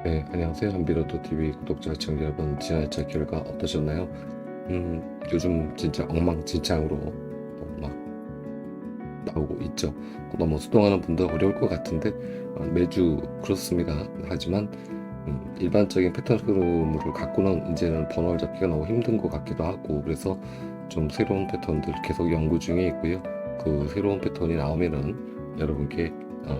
네, 안녕하세요. 한비로또 TV 구독자 시청자 여러분, 지하철 결과 어떠셨나요? 요즘 진짜 엉망진창으로 막 나오고 있죠. 너무 수동하는 분도 어려울 것 같은데 매주 그렇습니다. 하지만 일반적인 패턴 흐름을 갖고는 이제는 번호를 잡기가 너무 힘든 것 같기도 하고, 그래서 좀 새로운 패턴들 계속 연구 중에 있고요. 그 새로운 패턴이 나오면은 여러분께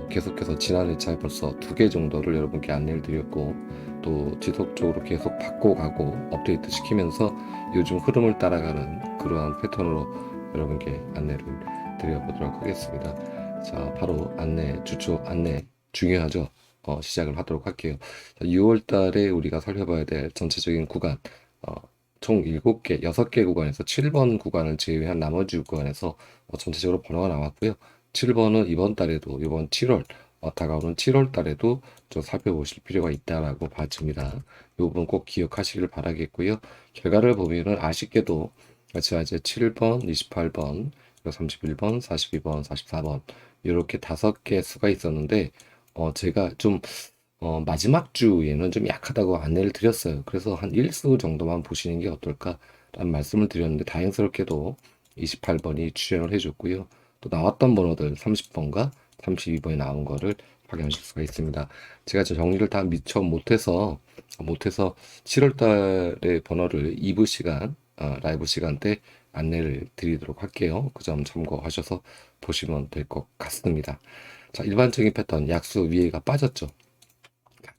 계속해서 지난 회차에 벌써 2개 정도를 여러분께 안내를 드렸고, 또 지속적으로 계속 바꿔가고 업데이트 시키면서 요즘 흐름을 따라가는 그러한 패턴으로 여러분께 안내를 드려보도록 하겠습니다. 자, 바로 안내, 주초 안내 중요하죠. 시작을 하도록 할게요. 6월 달에 우리가 살펴봐야 될 전체적인 구간, 어, 총 7개, 6개 구간에서 7번 구간을 제외한 나머지 구간에서 전체적으로 번호가 나왔고요. 7번은 이번 달에도, 이번 7월, 다가오는 7월 달에도 좀 살펴보실 필요가 있다라고 봐집니다. 이 부분 꼭 기억하시길 바라겠고요. 결과를 보면은 아쉽게도 제가 이제 7번, 28번, 31번, 42번, 44번 이렇게 5개 수가 있었는데 제가 좀 마지막 주에는 좀 약하다고 안내를 드렸어요. 그래서 한 1수 정도만 보시는 게 어떨까라는 말씀을 드렸는데, 다행스럽게도 28번이 출연을 해줬고요. 또 나왔던 번호들 30번과 32번이 나온 거를 확인하실 수가 있습니다. 제가 저 정리를 다 미처 못해서 7월 달의 번호를 2부 시간, 라이브 시간 때 안내를 드리도록 할게요. 그 점 참고하셔서 보시면 될 것 같습니다. 자, 일반적인 패턴, 약수 위에가 빠졌죠.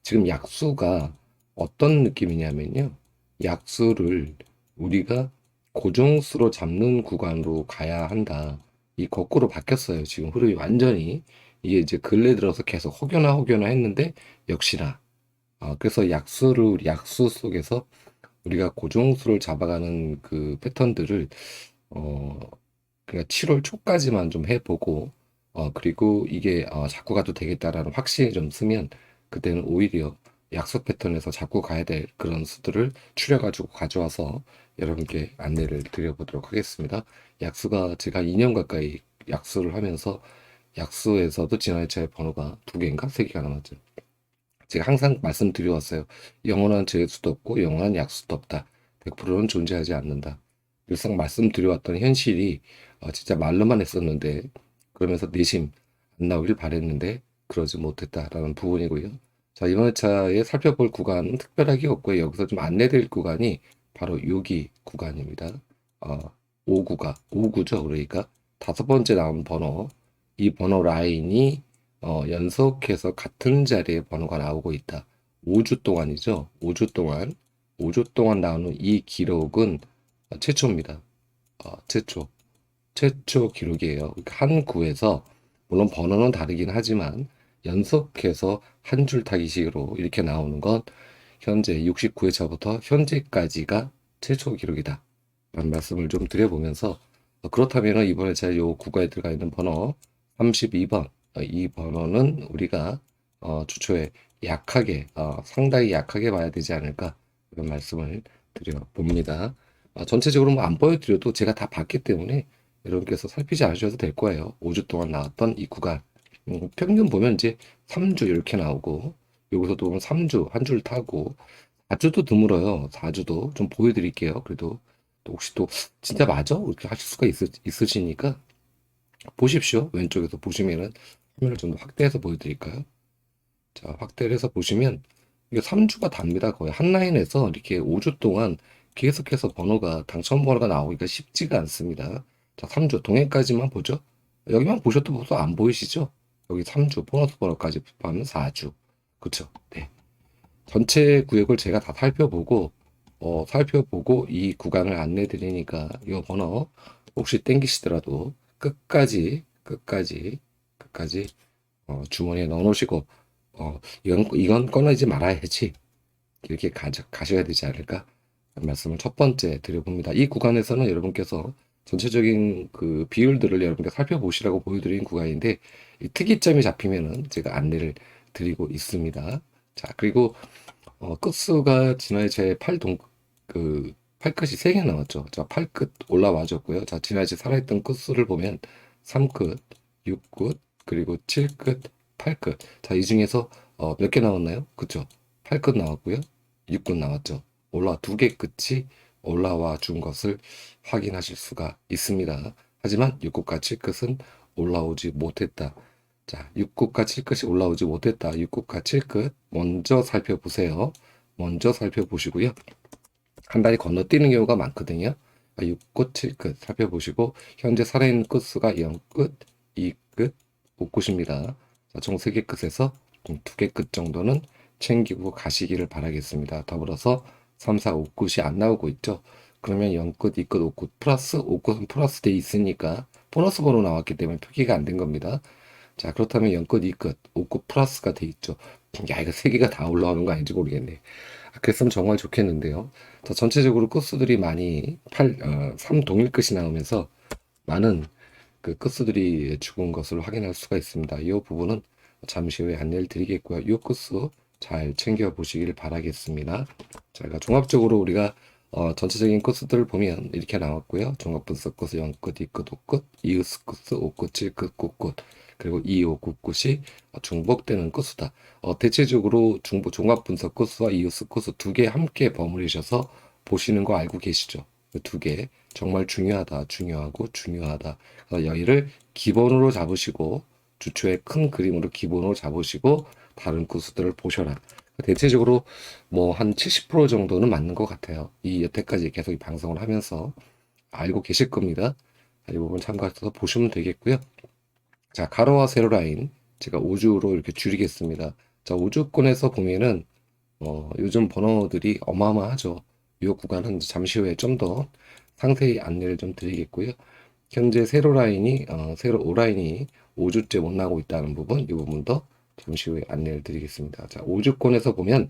지금 약수가 어떤 느낌이냐면요. 약수를 우리가 고정수로 잡는 구간으로 가야 한다. 이 거꾸로 바뀌었어요. 지금 흐름이 완전히. 이게 이제 근래 들어서 계속 혹여나 했는데 역시나. 그래서 약수 속에서 우리가 고정수를 잡아가는 그 패턴들을 어, 그러니까 7월 초까지만 좀 해보고, 그리고 이게 잡고 가도 되겠다라는 확신이 좀 쓰면 그때는 오히려 약속 패턴에서 잡고 가야 될 그런 수들을 추려가지고 가져와서 여러분께 안내를 드려보도록 하겠습니다. 약수가 제가 2년 가까이 약수를 하면서 약수에서도 지난해차의 번호가 2개인가 3개가 남았죠. 제가 항상 말씀드려왔어요. 영원한 재수도 없고 영원한 약수도 없다. 100%는 존재하지 않는다. 늘상 말씀드려왔던 현실이 진짜 말로만 했었는데, 그러면서 내심 안 나오길 바랬는데 그러지 못했다라는 부분이고요. 자, 이번 차에 살펴볼 구간은 특별하게 없고요. 여기서 좀 안내될 구간이 바로 여기 구간입니다. 어, 5구죠. 그러니까 5번째 나온 번호, 이 번호 라인이 연속해서 같은 자리에 번호가 나오고 있다. 5주 동안이죠. 5주 동안 나오는 이 기록은 최초입니다. 최초 기록이에요. 한 구에서 물론 번호는 다르긴 하지만 연속해서 한 줄 타기식으로 이렇게 나오는 건 현재 69회차부터 현재까지가 최초 기록이다 라는 말씀을 좀 드려보면서, 그렇다면 이번에 제가 요 구간에 들어가 있는 번호 32번, 이 번호는 우리가 주초에 상당히 약하게 봐야 되지 않을까, 그런 말씀을 드려봅니다. 전체적으로 뭐 안 보여드려도 제가 다 봤기 때문에 여러분께서 살피지 않으셔도 될 거예요. 5주 동안 나왔던 이 구간. 평균 보면 이제 3주 이렇게 나오고, 여기서도 보면 3주 한 줄 타고, 4주도 드물어요. 4주도 좀 보여드릴게요. 그래도 또 혹시 또 진짜 맞아? 이렇게 하실 수가 있으시니까 보십시오. 왼쪽에서 보시면은 화면을 좀 더 확대해서 보여드릴까요? 자, 확대를 해서 보시면 이게 3주가 답니다. 거의 한 라인에서 이렇게 5주 동안 계속해서 당첨 번호가 나오기가 쉽지가 않습니다. 자, 3주 동해까지만 보죠. 여기만 보셔도 벌써 안 보이시죠? 여기 3주 보너스 번호까지 하면 4주. 그쵸? 네. 전체 구역을 제가 다 살펴보고 이 구간을 안내 드리니까 이 번호 혹시 땡기시더라도 끝까지 주머니에 넣어 놓으시고, 이건 꺼내지 말아야지, 이렇게 가셔야 되지 않을까 말씀을 첫 번째 드려봅니다. 이 구간에서는 여러분께서 전체적인 그 비율들을 여러분께 살펴보시라고 보여드린 구간인데, 이 특이점이 잡히면은 제가 안내를 드리고 있습니다. 자, 그리고 끝수가 지난해 제 팔끝이 3개 나왔죠. 자, 팔끝 올라와줬고요. 자, 지난해 살아있던 끝수를 보면 3끝, 6끝, 그리고 7끝, 8끝. 자, 이 중에서 몇 개 나왔나요? 그쵸? 8끝 나왔고요. 6끝 나왔죠. 올라와 두 개 끝이 올라와 준 것을 확인하실 수가 있습니다. 하지만 6끝과 7끝은 올라오지 못했다. 자, 6끝과 7끝이 올라오지 못했다. 6끝과 7끝 먼저 살펴보세요. 먼저 살펴보시고요. 한 단위 건너뛰는 경우가 많거든요. 6끝, 7끝 살펴보시고 현재 살아있는 끝수가 0끝, 2끝, 5끝입니다. 총 3개 끝에서 2개 끝 정도는 챙기고 가시기를 바라겠습니다. 더불어서 3, 4, 5끝이 안 나오고 있죠. 그러면 0끝, 2끝, 5끝 플러스 5끝은 플러스 돼 있으니까 보너스 번호 나왔기 때문에 표기가 안 된 겁니다. 자, 그렇다면 0끝, 2끝, 5끝 플러스가 돼 있죠. 야, 이거 3개가 다 올라오는 거 아닌지 모르겠네. 그랬으면 정말 좋겠는데요. 자, 전체적으로 끝수들이 많이 3 동일 끝이 나오면서 많은 그 끝수들이 죽은 것을 확인할 수가 있습니다. 이 부분은 잠시 후에 안내를 드리겠고요. 이 끝수 잘 챙겨 보시길 바라겠습니다. 자, 그러니까 종합적으로 우리가 전체적인 끝수들을 보면 이렇게 나왔고요. 종합분석 끝수 0끝, 2끝, 5끝, 이웃 끝수 5끝, 7끝, 9끝, 그리고 2, 5, 9, 끝이 중복되는 끝수다. 대체적으로 종합분석 끝수와 이웃 끝수 두 개 함께 버무리셔서 보시는 거 알고 계시죠? 두 개 정말 중요하다, 중요하고 중요하다. 여기를 기본으로 잡으시고 주초의 큰 그림으로 기본으로 잡으시고 다른 끝수들을 보셔라. 대체적으로 뭐 한 70% 정도는 맞는 것 같아요. 이 여태까지 계속 이 방송을 하면서 알고 계실 겁니다. 이 부분 참고해서 보시면 되겠고요. 자, 가로와 세로 라인 제가 5주로 이렇게 줄이겠습니다. 자, 5주권에서 보면은 요즘 번호들이 어마어마하죠. 이 구간은 잠시 후에 좀 더 상세히 안내를 좀 드리겠고요. 현재 세로 라인이 세로 오라인이 5주째 못 나고 있다는 부분, 이 부분도 잠시 후에 안내를 드리겠습니다. 자, 5주권에서 보면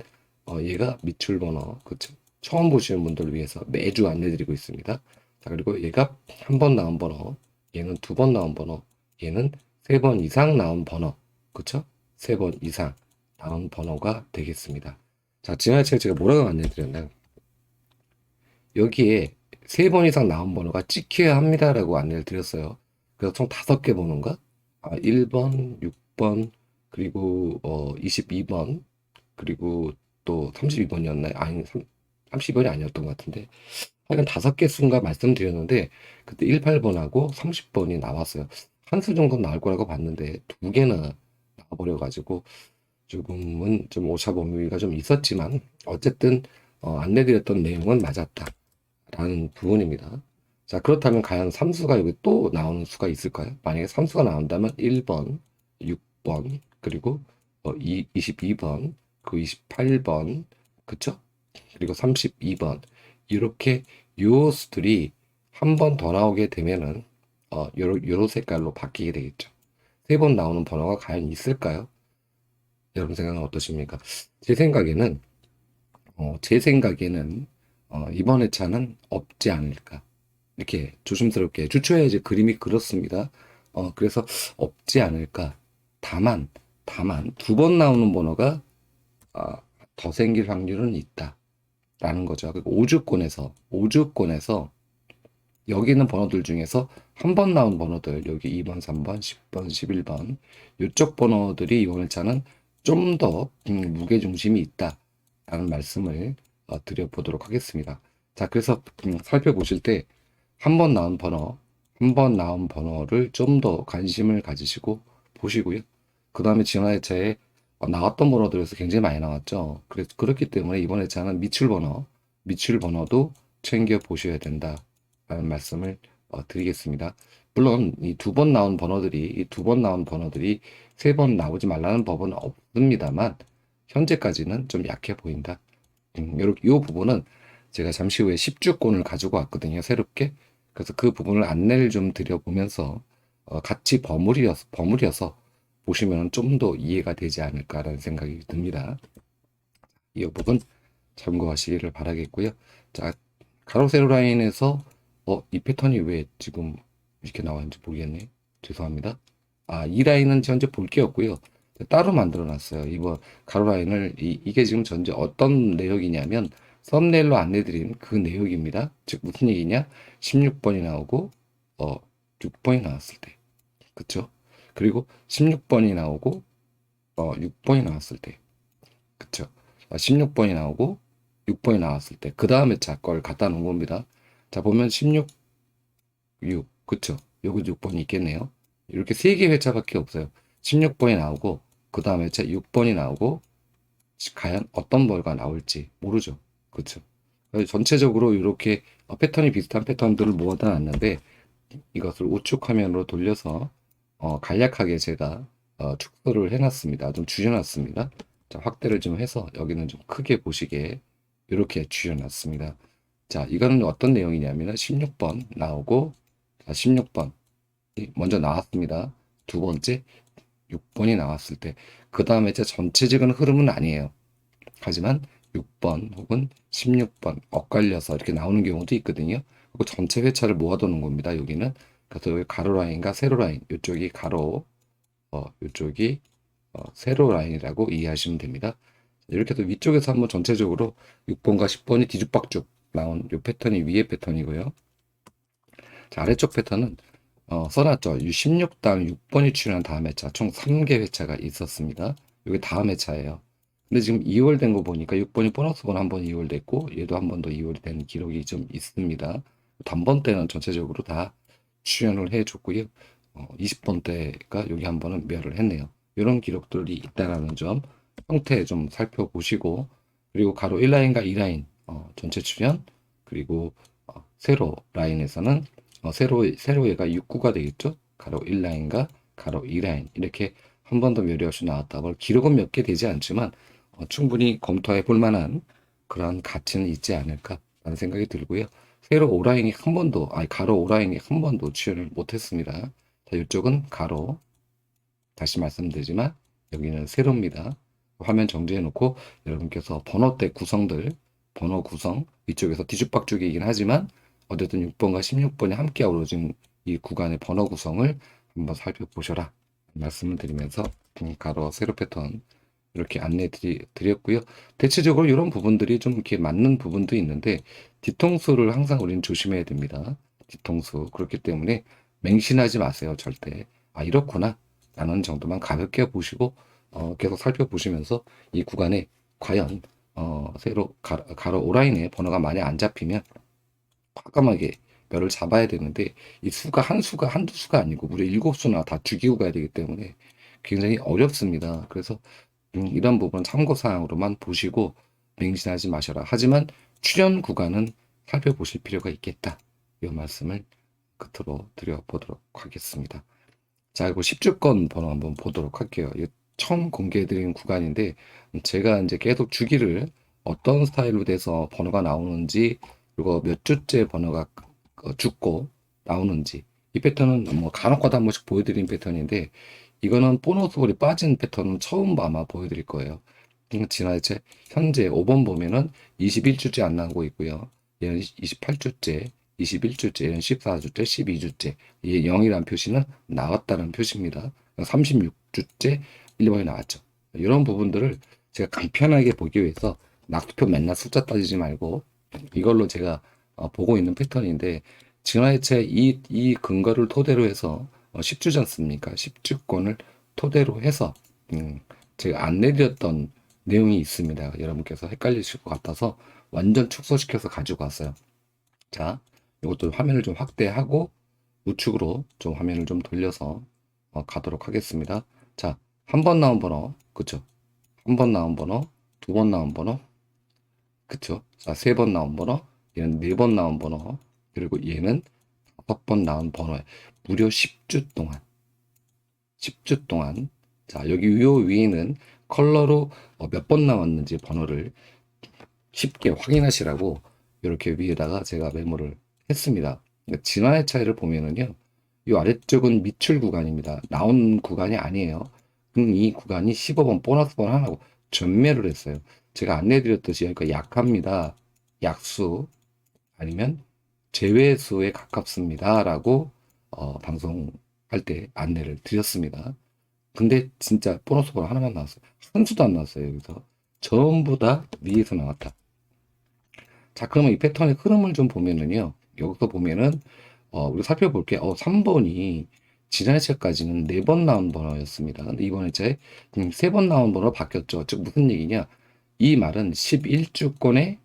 얘가 밑줄 번호, 그쵸? 처음 보시는 분들을 위해서 매주 안내 드리고 있습니다. 자, 그리고 얘가 한 번 나온 번호, 얘는 두 번 나온 번호, 얘는 3번 이상 나온 번호, 그쵸? 3번 이상 나온 번호가 되겠습니다. 자, 지난주에 제가 뭐라고 안내 드렸나요? 여기에 3번 이상 나온 번호가 찍혀야 합니다라고 안내를 드렸어요. 그래서 총 5개 번호인가? 1번, 6번, 그리고 22번, 그리고 또 32번이었나요? 아니, 32번이 아니었던 것 같은데. 하여간 5개 수인가 말씀드렸는데, 그때 18번하고 30번이 나왔어요. 한 수 정도 나올 거라고 봤는데, 2개나 나와버려가지고, 조금은 좀 오차 범위가 좀 있었지만, 어쨌든, 안내드렸던 내용은 맞았다. 라는 부분입니다. 자, 그렇다면 과연 3수가 여기 또 나오는 수가 있을까요? 만약에 3수가 나온다면 1번, 6번, 그리고 22번, 그 28번, 그쵸? 그리고 32번. 이렇게 요 수들이 한 번 더 나오게 되면은 요런 색깔로 바뀌게 되겠죠. 3번 나오는 번호가 과연 있을까요? 여러분 생각은 어떠십니까? 제 생각에는 이번 회차는 없지 않을까. 이렇게 조심스럽게 주초에 이제 그림이 그렇습니다. 그래서 없지 않을까. 다만 2번 나오는 번호가 더 생길 확률은 있다라는 거죠. 그리고 5주권에서 여기 있는 번호들 중에서 한 번 나온 번호들, 여기 2번, 3번, 10번, 11번 이쪽 번호들이 이번 회차는 좀 더 무게중심이 있다라는 말씀을 드려보도록 하겠습니다. 자, 그래서 살펴보실 때 한 번 나온 번호를 좀 더 관심을 가지시고 보시고요. 그 다음에 지난 회차에 나왔던 번호들에서 굉장히 많이 나왔죠. 그렇기 때문에 이번 회차는 미출 번호도 챙겨 보셔야 된다라는 말씀을 드리겠습니다. 물론 이 두 번 나온 번호들이 3번 나오지 말라는 법은 없습니다만 현재까지는 좀 약해 보인다. 이 부분은 제가 잠시 후에 10주권을 가지고 왔거든요. 새롭게. 그래서 그 부분을 안내를 좀 드려보면서 같이 버무려서 보시면 좀 더 이해가 되지 않을까라는 생각이 듭니다. 이 부분 참고하시기를 바라겠고요. 자, 가로 세로 라인에서 이 패턴이 왜 지금 이렇게 나왔는지 모르겠네. 죄송합니다. 이 라인은 현재 볼 게 없고요. 따로 만들어 놨어요. 이번 가로 라인을 이게 지금 전체 어떤 내역이냐면 썸네일로 안내드린 그 내역입니다. 즉 무슨 얘기냐? 16번이 나오고 6번이 나왔을 때, 그쵸? 그리고 16번이 나오고 6번이 나왔을 때, 그쵸? 16번이 나오고 6번이 나왔을 때 그 다음 회차 걸 갖다 놓은 겁니다. 자, 보면 16, 6, 그쵸? 여기 6번이 있겠네요. 이렇게 3개 회차밖에 없어요. 16번이 나오고 그 다음 회차 6번이 나오고 과연 어떤 벌가 나올지 모르죠. 그쵸? 그래서 전체적으로 이렇게 패턴이 비슷한 패턴들을 모아다 놨는데 이것을 우측 화면으로 돌려서 간략하게 제가 축소를 해놨습니다. 좀 줄여놨습니다. 자, 확대를 좀 해서 여기는 좀 크게 보시게 이렇게 줄여놨습니다. 자, 이거는 어떤 내용이냐면 16번 나오고, 자, 16번 먼저 나왔습니다. 두 번째 6번이 나왔을 때 그 다음에 제 전체적인 흐름은 아니에요. 하지만 6번 혹은 16번 엇갈려서 이렇게 나오는 경우도 있거든요. 그 전체 회차를 모아두는 겁니다. 여기는. 그래서 여기 가로 라인과 세로 라인, 이쪽이 가로, 이쪽이 세로 라인이라고 이해하시면 됩니다. 이렇게 해서 위쪽에서 한번 전체적으로 6번과 10번이 뒤죽박죽 나온 이 패턴이 위의 패턴이고요. 자, 아래쪽 패턴은 써놨죠. 16다음 6번이 출연한 다음 회차 총 3개 회차가 있었습니다. 이게 다음 회차예요. 근데 지금 2월 된 거 보니까 6번이 보너스 번 한 번 2월 됐고 얘도 한 번 더 2월이 된 기록이 좀 있습니다. 단번 때는 전체적으로 다 출연을 해줬고요. 20번 때가 여기 한 번은 멸을 했네요. 이런 기록들이 있다라는 점 형태 좀 살펴보시고 그리고 가로 1라인과 2라인 전체 출연 그리고 세로 라인에서는 세로에가 6구가 되겠죠. 가로 1라인과 가로 2라인 이렇게 한 번 더 멸이 없이 나왔다고 기록은 몇 개 되지 않지만 충분히 검토해 볼 만한 그런 가치는 있지 않을까라는 생각이 들고요. 세로 오라인이 한 번도, 아니 가로 오라인이 한 번도 출연을 못했습니다. 자, 이쪽은 가로, 다시 말씀드리지만 여기는 세로입니다. 화면 정지해 놓고 여러분께서 번호대 구성들, 번호 구성 위쪽에서 뒤죽박죽이긴 하지만 어쨌든 6번과 16번이 함께 어우러진 이 구간의 번호 구성을 한번 살펴보셔라 말씀을 드리면서 가로 세로 패턴 이렇게 안내 드렸고요. 대체적으로 이런 부분들이 좀 이렇게 맞는 부분도 있는데 뒤통수를 항상 우리는 조심해야 됩니다. 뒤통수. 그렇기 때문에 맹신하지 마세요. 절대. 아, 이렇구나. 라는 정도만 가볍게 보시고 계속 살펴보시면서 이 구간에 과연 세로 가로 오라인에 번호가 많이 안 잡히면 과감하게 멸을 잡아야 되는데 이 수가 한두 수가 아니고 무려 7수나 다 죽이고 가야 되기 때문에 굉장히 어렵습니다. 그래서 이런 부분 참고사항으로만 보시고 맹신하지 마셔라. 하지만 출연 구간은 살펴보실 필요가 있겠다. 이 말씀을 끝으로 드려보도록 하겠습니다. 자, 그리고 10주권 번호 한번 보도록 할게요. 이거 처음 공개해드린 구간인데 제가 이제 계속 주기를 어떤 스타일로 돼서 번호가 나오는지 그리고 몇 주째 번호가 죽고 나오는지 이 패턴은 뭐 간혹가다 한 번씩 보여드린 패턴인데 이거는 보너스 볼이 빠진 패턴은 처음 아마 보여드릴 거예요. 지난해 현재 5번 보면은 21주째 안 나오고 있고요. 얘는 28주째, 21주째, 얘는 14주째, 12주째. 이 0이라는 표시는 나왔다는 표시입니다. 36주째 1번이 나왔죠. 이런 부분들을 제가 간편하게 보기 위해서 낙투표 맨날 숫자 따지지 말고 이걸로 제가 보고 있는 패턴인데 지난해 이 근거를 토대로 해서 10주지 않습니까? 10주권을 토대로 해서 제가 안 내드렸던 내용이 있습니다. 여러분께서 헷갈리실 것 같아서 완전 축소시켜서 가지고 왔어요. 자, 이것도 화면을 좀 확대하고 우측으로 좀 화면을 좀 돌려서 가도록 하겠습니다. 자, 한 번 나온 번호, 그쵸? 한 번 나온 번호, 두 번 나온 번호, 그쵸? 자, 세 번 나온 번호, 얘는 네 번 나온 번호, 그리고 얘는 5번 나온 번호에 무려 10주 동안 10주 동안 자 여기 요 위에는 컬러로 몇 번 나왔는지 번호를 쉽게 확인하시라고 이렇게 위에다가 제가 메모를 했습니다. 그러니까 진화의 차이를 보면은요 이 아래쪽은 미출 구간입니다. 나온 구간이 아니에요. 이 구간이 15번 보너스 번 하나고 전멸을 했어요. 제가 안내드렸듯이 그러니까 약합니다. 약수 아니면 제외수에 가깝습니다라고 방송할 때 안내를 드렸습니다. 근데 진짜 보너스 번 하나만 나왔어요. 한 수도 안 나왔어요. 여기서 전부 다 위에서 나왔다. 자, 그러면 이 패턴의 흐름을 좀 보면은요. 여기서 보면은 우리 살펴볼게요. 3번이 지난 시까지는 4번 나온 번호였습니다. 근데 이번에 제 3번 나온 번호로 바뀌었죠. 즉 무슨 얘기냐? 이 말은 11주권에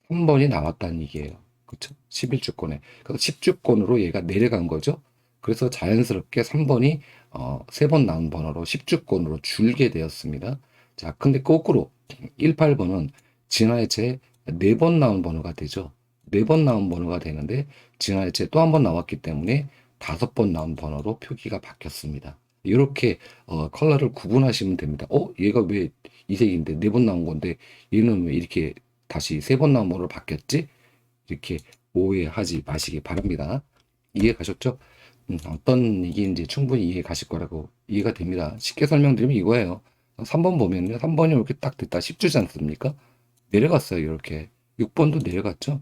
3번이 나왔다는 얘기예요. 그쵸? 11주권에. 그래서 10주권으로 얘가 내려간 거죠. 그래서 자연스럽게 3번이 3번 나온 번호로 10주권으로 줄게 되었습니다. 자, 근데 거꾸로 18번은 진화해체 4번 나온 번호가 되죠. 4번 나온 번호가 되는데 진화해체 또 한 번 나왔기 때문에 5번 나온 번호로 표기가 바뀌었습니다. 이렇게 컬러를 구분하시면 됩니다. 얘가 왜 이 색인데 4번 나온 건데 얘는 왜 이렇게 다시 3번 나온 번호로 바뀌었지? 이렇게 오해하지 마시기 바랍니다. 이해 가셨죠? 어떤 얘기인지 충분히 이해 가실 거라고 이해가 됩니다. 쉽게 설명드리면 이거예요. 3번 보면요. 3번이 이렇게 딱 됐다 10주지 않습니까? 내려갔어요. 이렇게. 6번도 내려갔죠?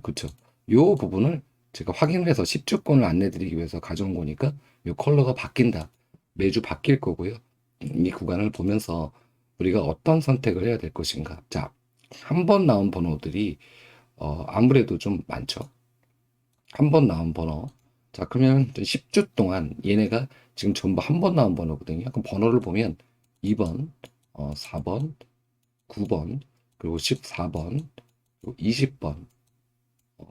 그쵸. 요 부분을 제가 확인을 해서 10주권을 안내드리기 위해서 가져온 거니까 요 컬러가 바뀐다. 매주 바뀔 거고요. 이 구간을 보면서 우리가 어떤 선택을 해야 될 것인가. 자, 한 번 나온 번호들이 아무래도 좀 많죠. 한 번 나온 번호. 자, 그러면 10주 동안 얘네가 지금 전부 한 번 나온 번호거든요. 그럼 번호를 보면 2번, 4번, 9번, 그리고 14번, 그리고 20번,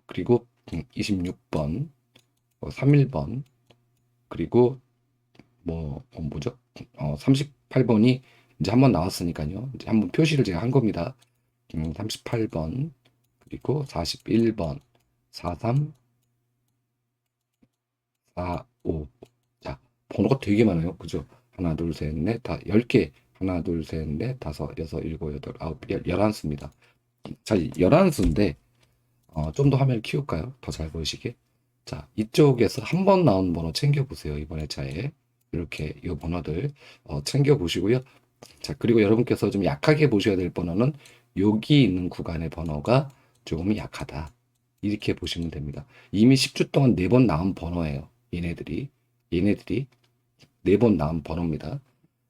그리고 26번, 31번, 그리고 뭐죠? 38번이 이제 한 번 나왔으니까요. 이제 한번 표시를 제가 한 겁니다. 38번, 그리고 41번, 43, 45. 자, 번호가 되게 많아요. 그죠? 하나, 둘, 셋, 넷, 다 10개. 하나, 둘, 셋, 넷, 다섯, 여섯, 일곱, 여덟, 아홉, 11수입니다. 자, 11수인데, 좀 더 화면을 키울까요? 더 잘 보이시게. 자, 이쪽에서 한 번 나온 번호 챙겨보세요. 이번에 차에. 이렇게 이 번호들 챙겨보시고요. 자, 그리고 여러분께서 좀 약하게 보셔야 될 번호는 여기 있는 구간의 번호가 조금 약하다. 이렇게 보시면 됩니다. 이미 10주 동안 4번 나온 번호예요. 얘네들이 4번 나온 번호입니다.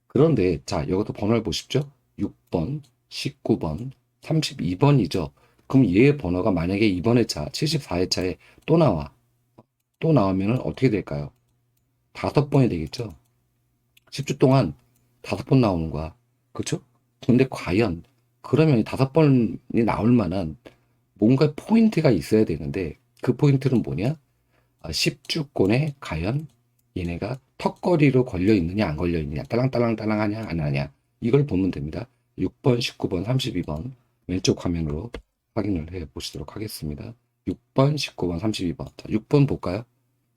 그런데 자, 이것도 번호를 보십시오. 6번, 19번, 32번이죠. 그럼 얘 번호가 만약에 이번 회차 74회차에 또 나와. 또 나오면은 어떻게 될까요? 5번이 되겠죠. 10주 동안 5번 나오는 거야. 그렇죠? 근데 과연 그러면 5번이 나올 만한 뭔가 포인트가 있어야 되는데 그 포인트는 뭐냐? 10주권에 과연 얘네가 턱걸이로 걸려 있느냐 안 걸려 있느냐 딸랑딸랑딸랑 하냐 안 하냐 이걸 보면 됩니다. 6번, 19번, 32번 왼쪽 화면으로 확인을 해 보시도록 하겠습니다. 6번, 19번, 32번. 자, 6번 볼까요?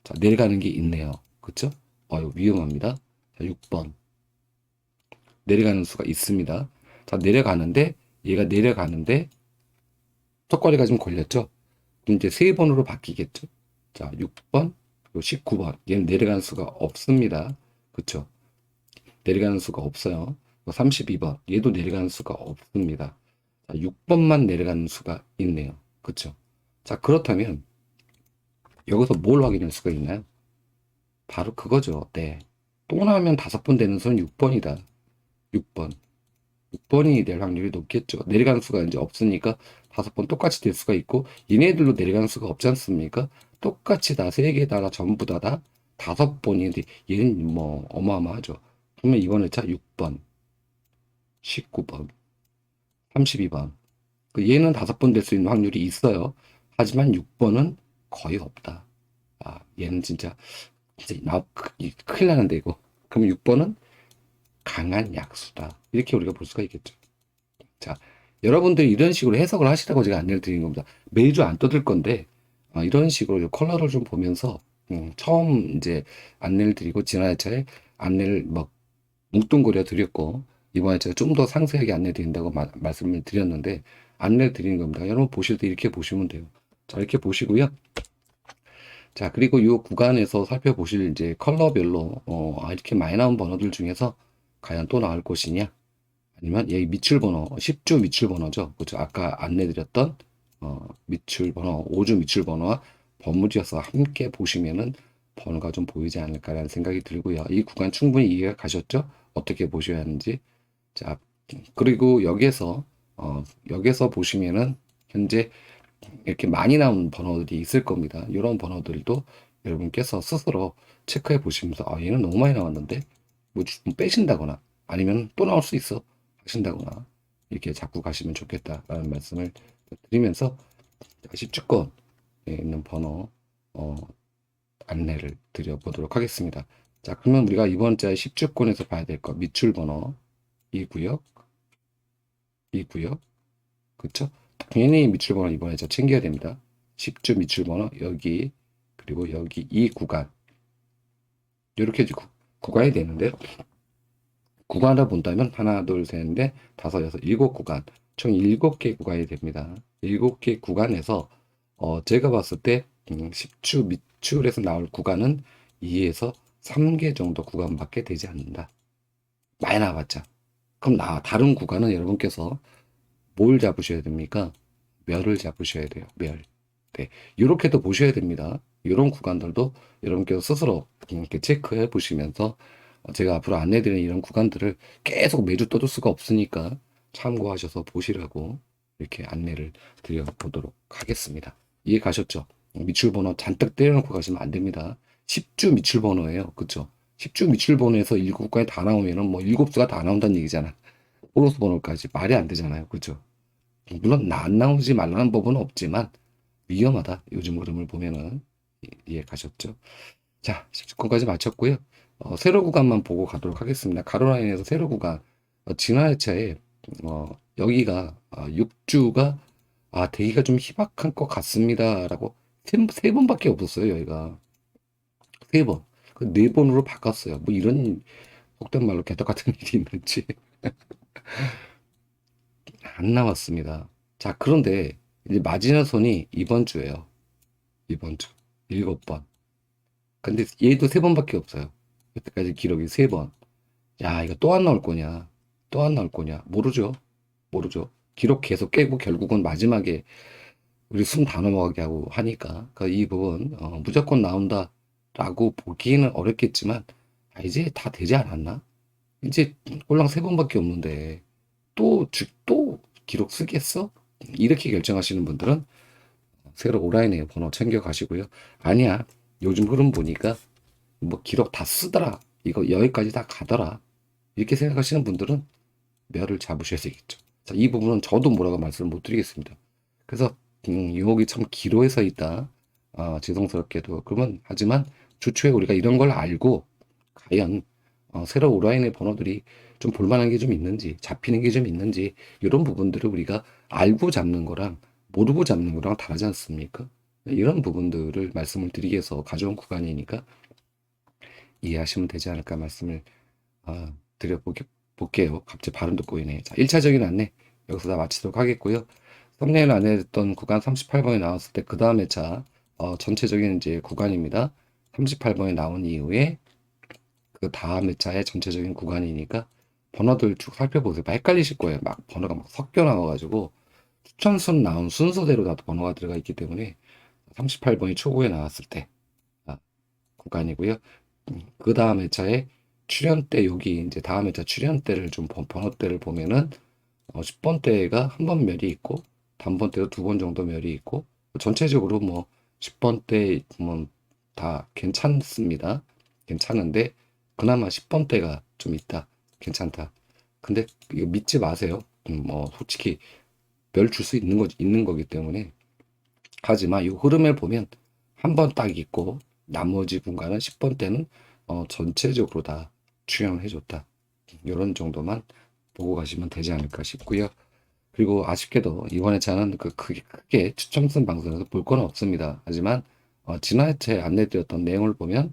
자, 내려가는 게 있네요. 그쵸? 위험합니다. 자, 6번. 내려가는 수가 있습니다. 자, 얘가 내려가는데, 턱걸이가 좀 걸렸죠? 그럼 이제 3번으로 바뀌겠죠? 자, 6번, 그리고 19번. 얘는 내려가는 수가 없습니다. 그쵸? 내려가는 수가 없어요. 32번. 얘도 내려가는 수가 없습니다. 자, 6번만 내려가는 수가 있네요. 그쵸? 자, 그렇다면, 여기서 뭘 확인할 수가 있나요? 바로 그거죠. 네. 또 나오면 5번 되는 수는 6번이다. 6번. 6번이 될 확률이 높겠죠. 내려가는 수가 이제 없으니까 5번 똑같이 될 수가 있고, 얘네들도 내려가는 수가 없지 않습니까? 똑같이 다 3개 다 전부 다 5번인데, 얘는 뭐 어마어마하죠. 그러면 이번 회차 6번, 19번, 32번. 얘는 5번 될 수 있는 확률이 있어요. 하지만 6번은 거의 없다. 얘는 진짜 큰일 나는데, 이거. 그럼 6번은 강한 약수다. 이렇게 우리가 볼 수가 있겠죠. 자, 여러분들이 이런 식으로 해석을 하시라고 제가 안내를 드리는 겁니다. 매주 안 떠들 건데, 이런 식으로 컬러를 좀 보면서, 처음 이제 안내를 드리고, 지난 회차에 안내를 막 뭉뚱그려 드렸고, 이번 회차에 좀 더 상세하게 안내 드린다고 말씀을 드렸는데, 안내를 드리는 겁니다. 여러분 보실 때 이렇게 보시면 돼요. 자, 이렇게 보시고요. 자, 그리고 이 구간에서 살펴보실 이제 컬러별로, 이렇게 많이 나온 번호들 중에서 과연 또 나올 것이냐? 아니면 얘 미출 번호, 10주 미출 번호죠. 그죠? 아까 안내드렸던, 미출 번호, 5주 미출 번호와 버무려서 함께 보시면은 번호가 좀 보이지 않을까라는 생각이 들고요. 이 구간 충분히 이해가 가셨죠? 어떻게 보셔야 하는지. 자, 그리고 여기서 보시면은 현재 이렇게 많이 나온 번호들이 있을 겁니다. 이런 번호들도 여러분께서 스스로 체크해 보시면서 얘는 너무 많이 나왔는데 뭐 좀 빼신다거나 아니면 또 나올 수 있어 하신다거나 이렇게 잡고 가시면 좋겠다라는 말씀을 드리면서 10주권에 있는 번호 안내를 드려보도록 하겠습니다. 자, 그러면 우리가 이번 자의 10주권에서 봐야 될 거 미출 번호 이 구역, 이 구역, 그쵸? 당연히 미출 번호 이번에 저 챙겨야 됩니다. 10주 미출 번호 여기, 그리고 여기 이 구간, 이렇게 구간이 되는데요. 구간을 본다면 하나, 둘, 셋, 넷, 다섯, 여섯, 일곱 구간, 총 7개 구간이 됩니다. 7개 구간에서 제가 봤을 때 10주 미출에서 나올 구간은 2에서 3개 정도 구간밖에 되지 않는다. 많이 나와봤자. 그럼 다른 구간은 여러분께서 뭘 잡으셔야 됩니까? 멸을 잡으셔야 돼요. 멸. 네. 이렇게도 보셔야 됩니다. 이런 구간들도 여러분께서 스스로 이렇게 체크해 보시면서 제가 앞으로 안내드리는 이런 구간들을 계속 매주 떠들 수가 없으니까 참고하셔서 보시라고 이렇게 안내를 드려보도록 하겠습니다. 이해 가셨죠? 미출번호 잔뜩 때려놓고 가시면 안 됩니다. 10주 미출번호예요. 그쵸? 10주 미출번호에서 7구간이 다 나오면은 뭐 7수가 다 나온다는 얘기잖아. 보너스 번호까지 말이 안 되잖아요. 그쵸? 물론 안 나오지 말라는 법은 없지만 위험하다. 요즘 흐름을 보면은 이해 가셨죠? 자, 10주권까지 마쳤고요. 세로 구간만 보고 가도록 하겠습니다. 가로라인에서 세로 구간 진화열차에 여기가 6주가 되기가 좀 희박한 것 같습니다라고 세 번밖에 없었어요. 여기가 세 번, 그 네 번으로 바꿨어요. 뭐 이런 속된 말로 개떡 같은 일이 있는지 안 나왔습니다. 자, 그런데 이제 마지노선이 이번 주예요. 이번 주 7번. 근데 얘도 세 번밖에 없어요. 여태까지 기록이 세 번. 야, 이거 또 안 나올 거냐? 또 안 나올 거냐? 모르죠. 모르죠. 기록 계속 깨고 결국은 마지막에 우리 숨 다 넘어가게 하고 하니까 이 부분 무조건 나온다라고 보기에는 어렵겠지만 이제 다 되지 않았나? 이제 꼴랑 세 번밖에 없는데 또 기록 쓰겠어? 이렇게 결정하시는 분들은 새로 온라인에 번호 챙겨 가시고요. 아니야. 요즘 흐름 보니까 뭐 기록 다 쓰더라. 이거 여기까지 다 가더라. 이렇게 생각하시는 분들은 멸을 잡으셔야 되겠죠. 자, 이 부분은 저도 뭐라고 말씀을 못 드리겠습니다. 그래서 유혹이 참 기로에 서 있다. 죄송스럽게도 그러면 하지만 주초에 우리가 이런 걸 알고 과연 새로 온라인의 번호들이 좀 볼만한 게 좀 있는지 잡히는 게 좀 있는지 이런 부분들을 우리가 알고 잡는 거랑 모르고 잡는 거랑 다르지 않습니까? 이런 부분들을 말씀을 드리기 위해서 가져온 구간이니까 이해하시면 되지 않을까 말씀을 드려볼게요. 갑자기 발음도 꼬이네. 자, 1차적인 안내 여기서 다 마치도록 하겠고요. 썸네일 안내했던 구간 38번에 나왔을 때 그 다음 회차 전체적인 이제 구간입니다. 38번에 나온 이후에 그 다음 회차의 전체적인 구간이니까 번호들 쭉 살펴보세요. 헷갈리실 거예요. 막 번호가 막 섞여 나와가지고 추천순 나온 순서대로 다 번호가 들어가 있기 때문에 38번이 초구에 나왔을 때 구간이고요. 그 다음 회차에 출연대 여기 이제 다음 회차 출연대를 좀 번호대를 보면은 10번대가 한 번 멸이 있고 단번대도 두 번 정도 멸이 있고 전체적으로 뭐 10번대 다 괜찮습니다. 괜찮은데 그나마 10번대가 좀 있다. 괜찮다. 근데 이거 믿지 마세요. 뭐 솔직히 멸 줄 수 있는 거기 때문에 하지만 이 흐름을 보면 한 번 딱 있고 나머지 공간은 10번대는 전체적으로 다 출연을 해줬다. 이런 정도만 보고 가시면 되지 않을까 싶고요. 그리고 아쉽게도 이번 회차는 크게 추첨슨 방송에서 볼 건 없습니다. 하지만 지난 회차에 안내드렸던 내용을 보면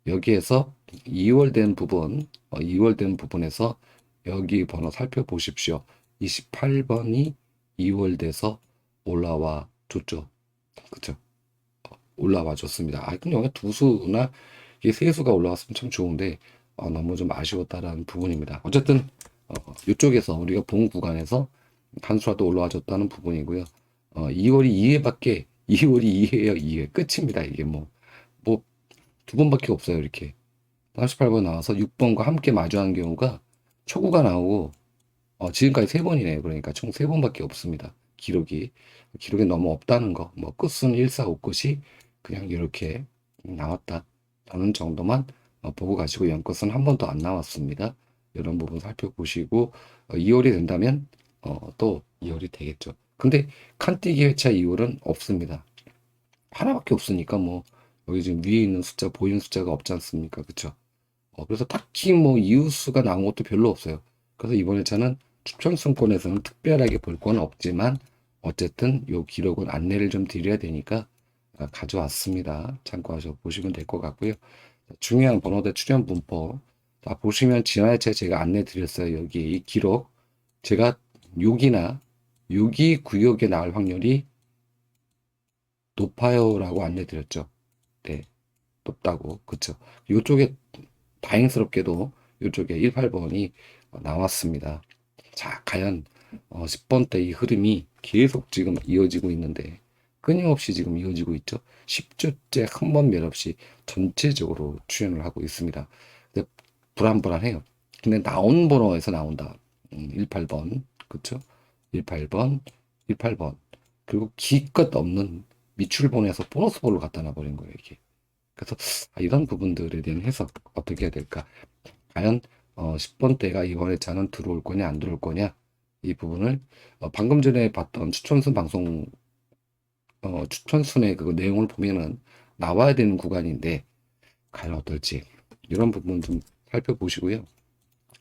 여기에서 2월 된 부분, 2월 된 부분에서 여기 번호 살펴보십시오. 28번이 2월 돼서 올라와 줬죠. 그죠? 올라와 줬습니다. 근데 여기 두 수나 이게 세 수가 올라왔으면 참 좋은데 너무 좀 아쉬웠다라는 부분입니다. 어쨌든 이쪽에서 우리가 본 구간에서 한 수라도 올라와 줬다는 부분이고요. 2월이 2회밖에 2월이 2회예요. 2회 끝입니다. 이게 뭐 두 번밖에 없어요. 이렇게 38번 나와서 6번과 함께 마주한 경우가 초구가 나오고 지금까지 세 번이네요. 그러니까 총 세 번밖에 없습니다. 기록이 너무 없다는 거. 뭐 끝은 1, 4, 5 끝이 그냥 이렇게 나왔다라는 정도만 보고 가시고 연끝은 한 번도 안 나왔습니다. 이런 부분 살펴보시고 2월이 된다면 또 이월이 되겠죠. 근데 칸뛰기 회차 이월은 없습니다. 하나밖에 없으니까 뭐 여기 지금 위에 있는 숫자 보이는 숫자가 없지 않습니까? 그쵸? 그래서 딱히 뭐 이웃수가 나온 것도 별로 없어요. 그래서 이번 회차는 추천승권에서는 특별하게 볼 건 없지만 어쨌든 요 기록은 안내를 좀 드려야 되니까 가져왔습니다. 참고하셔 보시면 될 것 같고요. 중요한 번호대 출연 분법. 자, 보시면 지난 회차에 제가 안내 드렸어요. 여기 이 기록 제가 6이나 6이 구역에 나올 확률이 높아요라고 안내 드렸죠. 네, 높다고. 그쵸? 이쪽에 다행스럽게도 이쪽에 18번이 나왔습니다. 자, 과연 10번대 이 흐름이 계속 지금 이어지고 있는데 끊임없이 지금 이어지고 있죠. 10주째 한 번 몇 없이 전체적으로 출현을 하고 있습니다. 근데 불안불안해요. 근데 나온 번호에서 나온다. 18번, 그쵸? 18번, 18번. 그리고 기껏 없는 미출본에서 보너스볼로 갖다 놔버린 거예요, 이게. 그래서 이런 부분들에 대한 해석 어떻게 해야 될까? 과연 10번대가 이번 회차는 들어올 거냐 안 들어올 거냐 이 부분을 방금 전에 봤던 추천순 방송 추천순의 그 내용을 보면은 나와야 되는 구간인데 과연 어떨지 이런 부분 좀 살펴보시고요.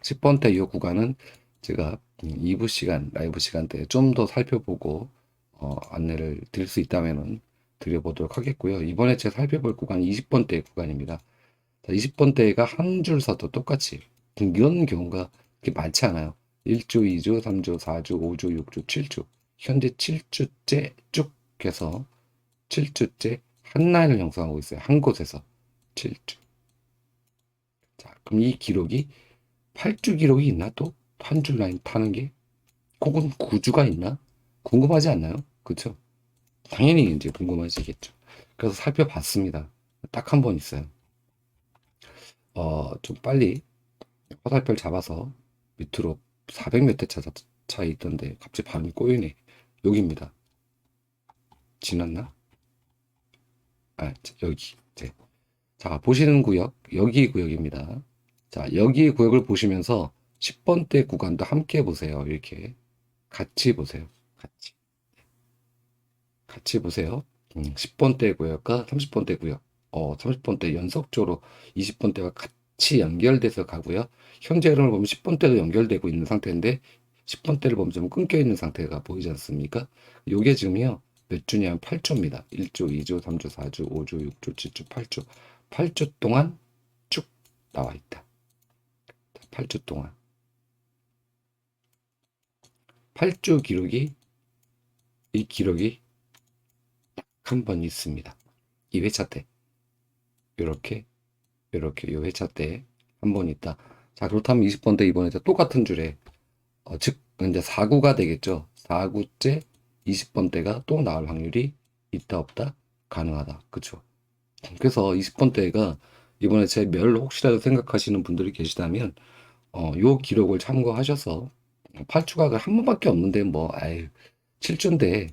10번대 이 구간은 제가 2부 시간 라이브 시간 때 좀 더 살펴보고 안내를 드릴 수 있다면은 드려보도록 하겠고요. 이번에 제가 살펴볼 구간 20번대 구간입니다. 20번대가 한 줄 서도 똑같이 이런 경우가 그렇게 많지 않아요. 1주, 2주, 3주, 4주, 5주, 6주, 7주 현재 7주째 쭉 해서 7주째 한 라인을 형성하고 있어요. 한 곳에서 7주. 자, 그럼 이 기록이 8주 기록이 있나 또? 한 줄 라인 타는 게? 혹은 9주가 있나? 궁금하지 않나요? 그쵸? 당연히 이제 궁금하시겠죠. 그래서 살펴봤습니다. 딱 한 번 있어요. 좀 빨리 화살표를 잡아서 밑으로 400몇 대 차 있던데 갑자기 발음이 꼬이네. 여기입니다. 지났나? 여기. 네. 자, 보시는 구역, 여기 구역입니다. 자, 여기 구역을 보시면서 10번대 구간도 함께 보세요. 이렇게. 같이 보세요. 같이 보세요. 10번대 구역과 30번대 구역. 30번대 연속적으로 20번대와 같이 연결돼서 가고요. 현재 흐름을 보면 10번대도 연결되고 있는 상태인데 10번대를 보면 좀 끊겨 있는 상태가 보이지 않습니까? 요게 지금요. 몇 주냐면 8주입니다. 1주, 2주, 3주, 4주, 5주, 6주, 7주, 8주. 8주 동안 쭉 나와 있다. 8주 동안. 8주 기록이 이 기록이 한 번 있습니다. 이 회차 때. 요렇게 요 회차 때 한 번 있다. 자, 그렇다면 20번대 이번에 똑같은 줄에 즉 이제 4구가 되겠죠. 4구째 20번대가 또 나올 확률이 있다 없다 가능하다. 그쵸? 그래서 20번대가 이번에 제 멸 혹시라도 생각하시는 분들이 계시다면 요 기록을 참고하셔서 8주각을 한 번밖에 없는데 뭐 아유 7주인데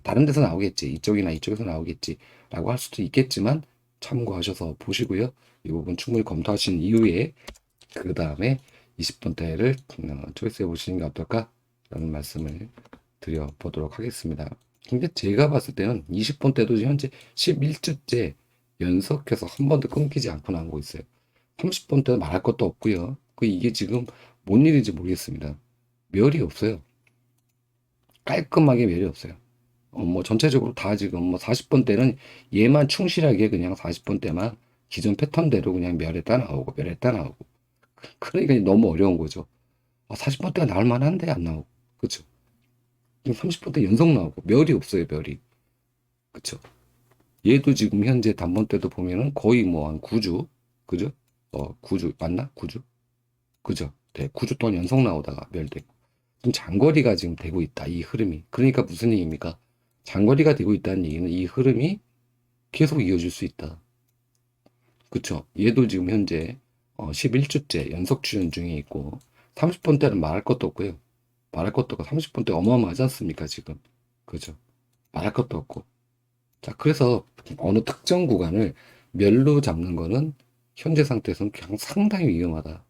다른 데서 나오겠지 이쪽이나 이쪽에서 나오겠지 라고 할 수도 있겠지만 참고하셔서 보시고요. 이 부분 충분히 검토하신 이후에 그 다음에 20번대를 초이스해 보시는 게 어떨까 라는 말씀을 드려보도록 하겠습니다. 근데 제가 봤을 때는 20번대도 현재 11주째 연속해서 한 번도 끊기지 않고 나오고 있어요. 30번대는 말할 것도 없고요. 이게 지금 뭔 일인지 모르겠습니다. 멸이 없어요. 깔끔하게 멸이 없어요. 뭐 전체적으로 다 지금 뭐 40번대는 얘만 충실하게 그냥 40번대만 기존 패턴대로 그냥 멸했다 나오고 멸했다 나오고 그러니까 너무 어려운 거죠. 40번대가 나올 만한데 안 나오고 그쵸? 30번대 연속 나오고 멸이 없어요 멸이 그쵸? 얘도 지금 현재 단번대도 보면은 거의 뭐 한 9주 그죠? 9주 맞나? 9주? 그죠? 네 9주 동안 연속 나오다가 멸되고 좀 장거리가 지금 되고 있다 이 흐름이 그러니까 무슨 얘기입니까? 장거리가 되고 있다는 얘기는 이 흐름이 계속 이어질 수 있다. 그쵸? 얘도 지금 현재 11주째 연속 출연 중에 있고 30번대는 말할 것도 없고요. 말할 것도 없고 30번대 어마어마하지 않습니까 지금? 그죠? 말할 것도 없고 자 그래서 어느 특정 구간을 멸로 잡는 거는 현재 상태에서는 그냥 상당히 위험하다.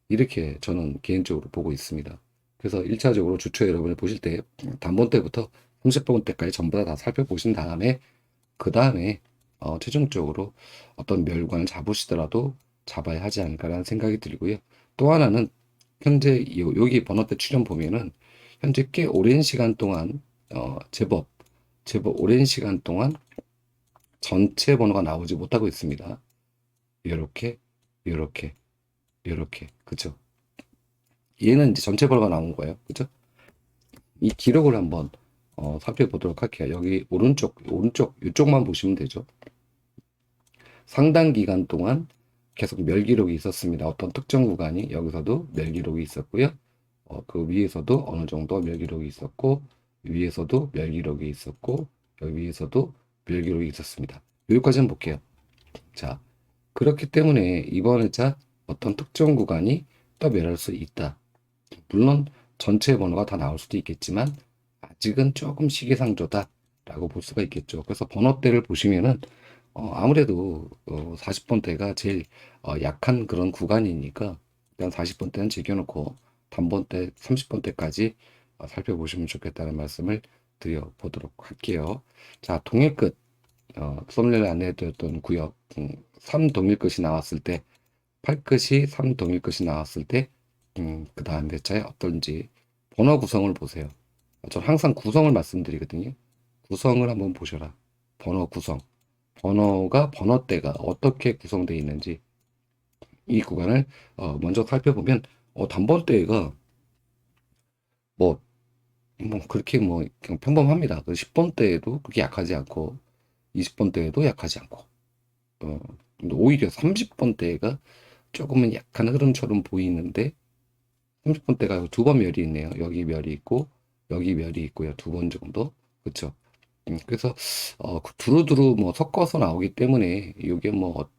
이렇게 저는 개인적으로 보고 있습니다. 그래서 1차적으로 주초 여러분이 보실 때 단번대부터 30번대까지 전부 다 살펴보신 다음에 그 다음에 최종적으로 어떤 멸관을 잡으시더라도 잡아야 하지 않을까라는 생각이 들고요. 또 하나는 현재 여기 번호대 출연 보면은 현재 꽤 오랜 시간 동안 제법 오랜 시간 동안 전체 번호가 나오지 못하고 있습니다. 이렇게 이렇게 이렇게 그죠? 얘는 이제 전체 번호가 나온 거예요. 그죠? 이 기록을 한번 살펴보도록 할게요. 여기 오른쪽 이쪽만 보시면 되죠. 상당 기간 동안 계속 멸기록이 있었습니다. 어떤 특정 구간이 여기서도 멸기록이 있었고요. 그 위에서도 어느 정도 멸기록이 있었고, 위에서도 멸기록이 있었고, 여기 위에서도 멸기록이 있었습니다. 여기까지는 볼게요. 자, 그렇기 때문에 이번 회차 어떤 특정 구간이 떠멸할 수 있다. 물론 전체 번호가 다 나올 수도 있겠지만 아직은 조금 시기상조다라고 볼 수가 있겠죠. 그래서 번호대를 보시면은 아무래도 40번대가 제일 약한 그런 구간이니까 일단 40번대는 제껴놓고 단번대 30번대까지 살펴보시면 좋겠다는 말씀을 드려보도록 할게요. 자, 동일 끝 썸네일에 안내해드렸던 구역 3동일 끝이 나왔을 때 8끝이 3동일 끝이 나왔을 때 그 다음 회차에 어떤지 번호 구성을 보세요. 저는 항상 구성을 말씀드리거든요. 구성을 한번 보셔라. 번호 구성. 번호대가 어떻게 구성되어 있는지 이 구간을 먼저 살펴보면 단번대가 뭐, 그렇게 뭐 그냥 평범합니다. 10번대에도 그렇게 약하지 않고 20번대에도 약하지 않고 근데 오히려 30번대가 조금은 약한 흐름처럼 보이는데 30번대가 두 번 멸이 있네요. 여기 멸이 있고 여기 멸이 있고요. 두 번 정도. 그렇죠. 그래서 두루두루 뭐 섞어서 나오기 때문에 이게 뭐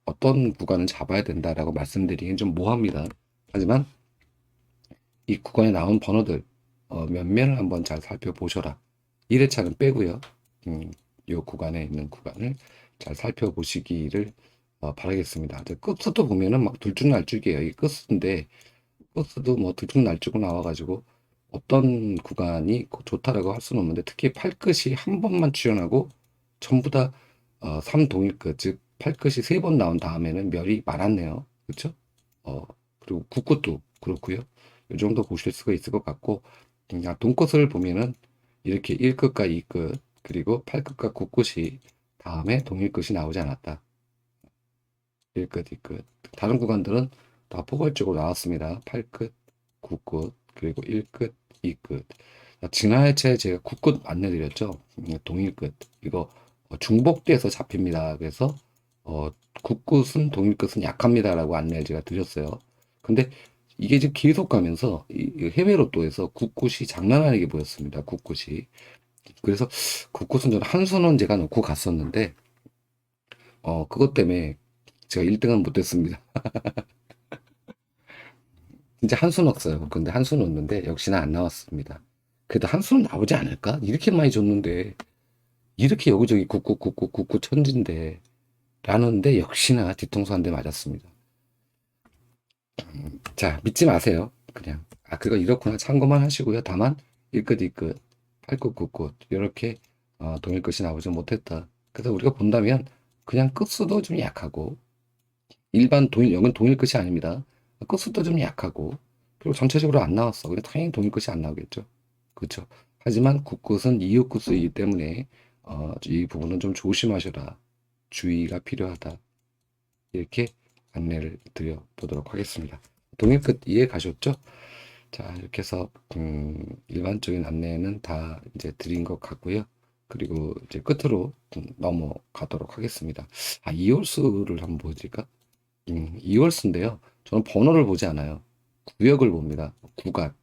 어떤 구간을 잡아야 된다라고 말씀드리긴 좀 모호합니다. 하지만 이 구간에 나온 번호들 몇몇을 한번 잘 살펴보셔라. 1회차는 빼고요. 이 구간에 있는 구간을 잘 살펴보시기를 바라겠습니다. 끝수도 보면은 막 들쭉날쭉이에요. 이 끝수인데 끝수도 뭐 들쭉날쭉 나와가지고 어떤 구간이 좋다라고 할 수는 없는데 특히 팔끝이 한 번만 출현하고 전부 다 3동일끝 즉 팔끝이 세 번 나온 다음에는 멸이 많았네요. 그렇죠? 그리고 굿끝도 그렇고요. 이 정도 보실 수가 있을 것 같고 돈끝을 보면은 이렇게 1끝과 2끝 그리고 8끝과 9끝이 다음에 동일끝이 나오지 않았다. 1끝, 2끝 다른 구간들은 다 포괄적으로 나왔습니다. 8끝, 9끝 그리고 1끝, 2끝 지난 회차에 제가 9끝 안내드렸죠. 동일끝 이거 중복돼서 잡힙니다. 그래서 9끝은 동일끝은 약합니다라고 안내를 제가 드렸어요. 근데 이게 지금 계속 가면서 이 해외 로또에서 9끝이 장난 아니게 보였습니다. 9끝이 그래서 9끝은 저는 한 수는 제가 넣고 갔었는데 그것 때문에 제가 1등은 못했습니다. 진짜 한 수 넣었어요. 근데 한 수 넣었는데 역시나 안 나왔습니다. 그래도 한 수는 나오지 않을까? 이렇게 많이 줬는데 이렇게 여기저기 999999 천진데 라는데 역시나 뒤통수 한 대 맞았습니다. 자, 믿지 마세요. 그냥 그거 이렇구나 참고만 하시고요. 다만 1끝 2끝 8끝 9끝 이렇게 동일 끝이 나오지 못했다. 그래서 우리가 본다면 그냥 끝수도 좀 약하고 일반 동일 여긴 동일 끝이 아닙니다. 끝수도 좀 약하고 그리고 전체적으로 안 나왔어. 근데 당연히 동일 끝이 안 나오겠죠. 그렇죠. 하지만 국끝은 이웃 끝수이기 때문에 이 부분은 좀 조심하셔라. 주의가 필요하다. 이렇게 안내를 드려보도록 하겠습니다. 동일 끝 이해 가셨죠? 자, 이렇게 해서 일반적인 안내는 다 이제 드린 것 같고요. 그리고 이제 끝으로 넘어가도록 하겠습니다. 이월수를 한번 보여드릴까? 이월수인데요. 저는 번호를 보지 않아요. 구역을 봅니다. 구간.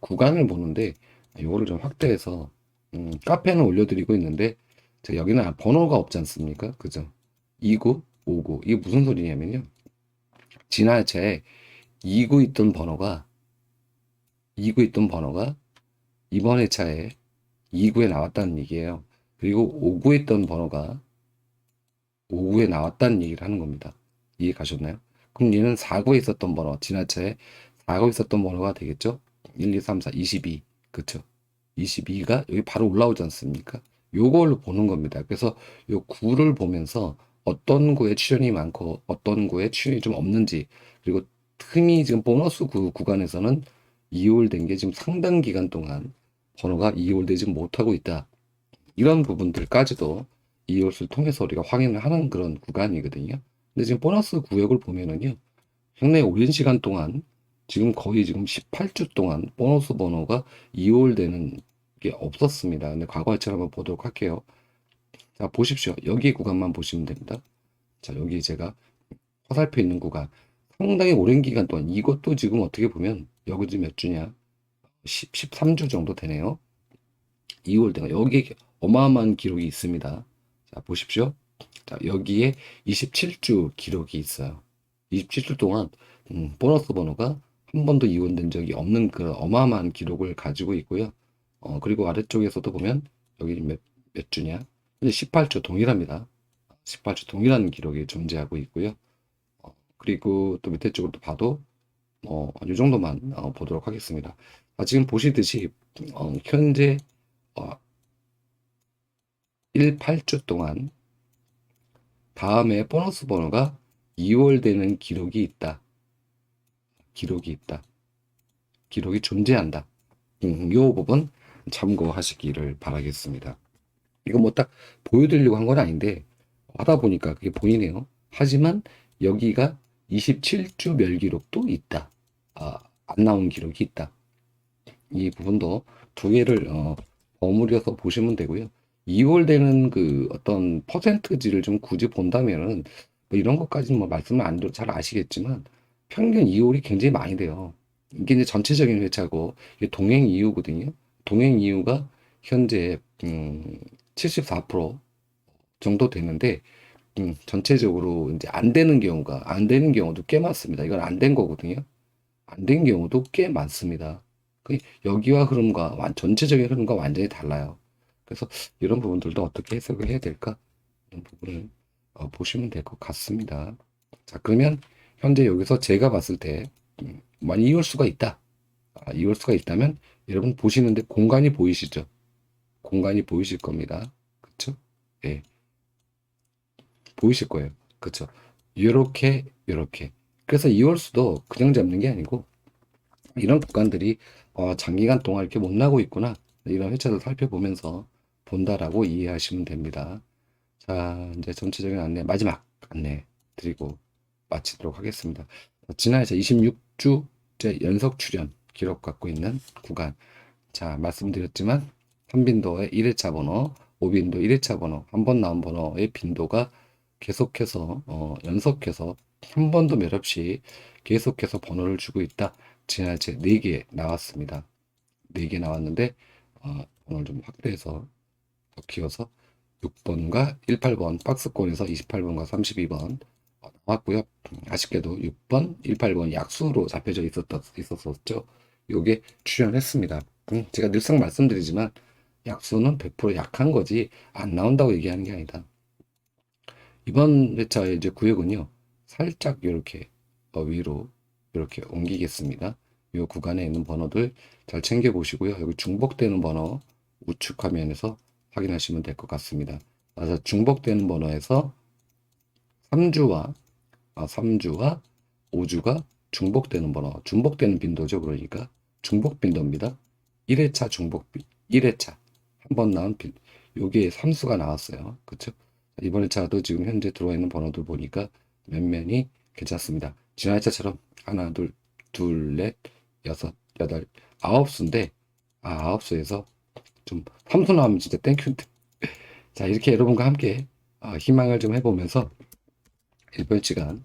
구간을 보는데 이거를 좀 확대해서 카페는 올려드리고 있는데 여기는 번호가 없지 않습니까? 그죠? 29, 59 이게 무슨 소리냐면요. 지난 회차에 29 있던 번호가 이번 회차에 29에 나왔다는 얘기예요. 그리고 59에 있던 번호가 59에 나왔다는 얘기를 하는 겁니다. 이해 가셨나요? 그럼 얘는 49에 있었던 번호, 지난 차에 나가고 있었던 번호가 되겠죠? 1, 2, 3, 4, 22. 그쵸? 22가 여기 바로 올라오지 않습니까? 요걸로 보는 겁니다. 그래서 요 구를 보면서 어떤 구에 출연이 많고 어떤 구에 출연이 좀 없는지, 그리고 흔히 지금 보너스 구 구간에서는 이홀된 게 지금 상당 기간 동안 번호가 이홀되지 못하고 있다. 이런 부분들까지도 이홀수를 통해서 우리가 확인을 하는 그런 구간이거든요. 근데 지금 보너스 구역을 보면은요, 상당히 오랜 시간 동안 지금 거의 지금 18주 동안 보너스 번호가 이홀되는 게 없었습니다. 근데 과거처럼 한번 보도록 할게요. 자, 보십시오. 여기 구간만 보시면 됩니다. 자, 여기 제가 화살표 있는 구간. 상당히 오랜 기간 동안, 이것도 지금 어떻게 보면 여기 지금 몇 주냐? 13주 정도 되네요. 2월대가 여기에 어마어마한 기록이 있습니다. 자, 보십시오. 자, 여기에 27주 기록이 있어요. 27주 동안 보너스 번호가 한 번도 이원된 적이 없는 그런 어마어마한 기록을 가지고 있고요. 그리고 아래쪽에서도 보면 여기 몇 주냐? 근데 18주 동일합니다. 18주 동일한 기록이 존재하고 있고요. 그리고 또 밑에 쪽으로 또 봐도 이 정도만 보도록 하겠습니다. 지금 보시듯이 현재 18주 동안 다음에 보너스 번호가 2월 되는 기록이 있다. 기록이 있다. 기록이 존재한다. 이 부분 참고하시기를 바라겠습니다. 이거 뭐 딱 보여드리려고 한 건 아닌데 하다 보니까 그게 보이네요. 하지만 여기가 27주 멸 기록도 있다. 안 나온 기록이 있다. 이 부분도 두 개를 버무려서 보시면 되고요. 2월 되는 그 어떤 퍼센트지를 좀 굳이 본다면은 뭐 이런 것까지는 뭐 말씀을 안 드려 잘 아시겠지만 평균 2월이 굉장히 많이 돼요. 이게 이제 전체적인 회차고 이게 동행 이유거든요. 동행 이유가 현재 74% 정도 되는데 전체적으로 이제 안 되는 경우도 꽤 많습니다. 이건 안 된 거거든요. 안 된 경우도 꽤 많습니다. 여기와 흐름과 전체적인 흐름과 완전히 달라요. 그래서 이런 부분들도 어떻게 해석을 해야 될까? 이런 부분을 보시면 될 것 같습니다. 자, 그러면 현재 여기서 제가 봤을 때 많이 이올 수가 있다. 이올 수가 있다면 여러분 보시는데 공간이 보이시죠? 공간이 보이실 겁니다. 그쵸? 예, 보이실 거예요. 그쵸? 요렇게, 요렇게. 그래서 이올 수도 그냥 잡는 게 아니고 이런 구간들이 장기간 동안 이렇게 못 나고 있구나. 이런 회차를 살펴보면서 본다라고 이해하시면 됩니다. 자, 이제 전체적인 안내, 마지막 안내 드리고 마치도록 하겠습니다. 지난해 26주째 연속 출연 기록 갖고 있는 구간. 자, 말씀드렸지만 3빈도의 1회차 번호, 5빈도 1회차 번호, 한 번 나온 번호의 빈도가 계속해서 연속해서 한 번도 몇 없이 계속해서 번호를 주고 있다. 지난해 4개 나왔습니다. 4개 나왔는데 번호를 좀 확대해서 더 키워서 6번과 18번 박스권에서 28번과 32번 나왔고요. 아쉽게도 6번, 18번 약수로 잡혀져 있었었죠. 요게 출연했습니다. 제가 늘상 말씀드리지만 약수는 100% 약한 거지 안 나온다고 얘기하는 게 아니다. 이번 회차의 이제 구역은요, 살짝 이렇게 위로 이렇게 옮기겠습니다. 이 구간에 있는 번호들 잘 챙겨 보시고요. 여기 중복되는 번호 우측 화면에서 확인하시면 될 것 같습니다. 그래서 중복되는 번호에서 3주와 5주가 중복되는 번호, 중복되는 빈도죠. 그러니까 중복 빈도입니다. 1회차 중복 1회차 한 번 나온 빈, 요게 3수가 나왔어요. 그렇죠? 이번 회차도 지금 현재 들어와 있는 번호들 보니까 면면이 괜찮습니다. 지난 회차처럼 하나, 둘, 넷, 여섯, 여덟, 9수인데 9수에서 좀 3수 나오면 진짜 땡큐인데. 자, 이렇게 여러분과 함께 희망을 좀 해보면서 이번 시간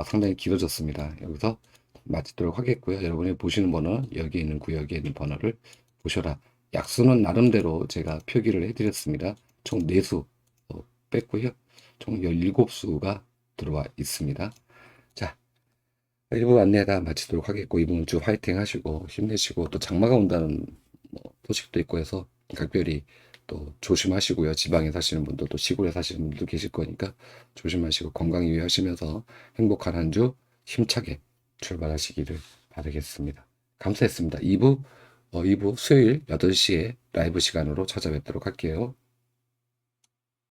상당히 길어졌습니다. 여기서 마치도록 하겠고요. 여러분이 보시는 번호, 여기 있는 구역에 있는 번호를 보셔라. 약수는 나름대로 제가 표기를 해드렸습니다. 총 4수 뺐고요. 총 17수가 들어와 있습니다. 자, 1부 안내 다 마치도록 하겠고, 이번 주 화이팅 하시고 힘내시고, 또 장마가 온다는 소식도 있고 해서 각별히 또 조심하시고요. 지방에 사시는 분들도 시골에 사시는 분들도 계실 거니까 조심하시고 건강 유의하시면서 행복한 한 주 힘차게 출발하시기를 바랍니다. 바라겠습니다. 감사했습니다. 2부 수요일 8시에 라이브 시간으로 찾아뵙도록 할게요.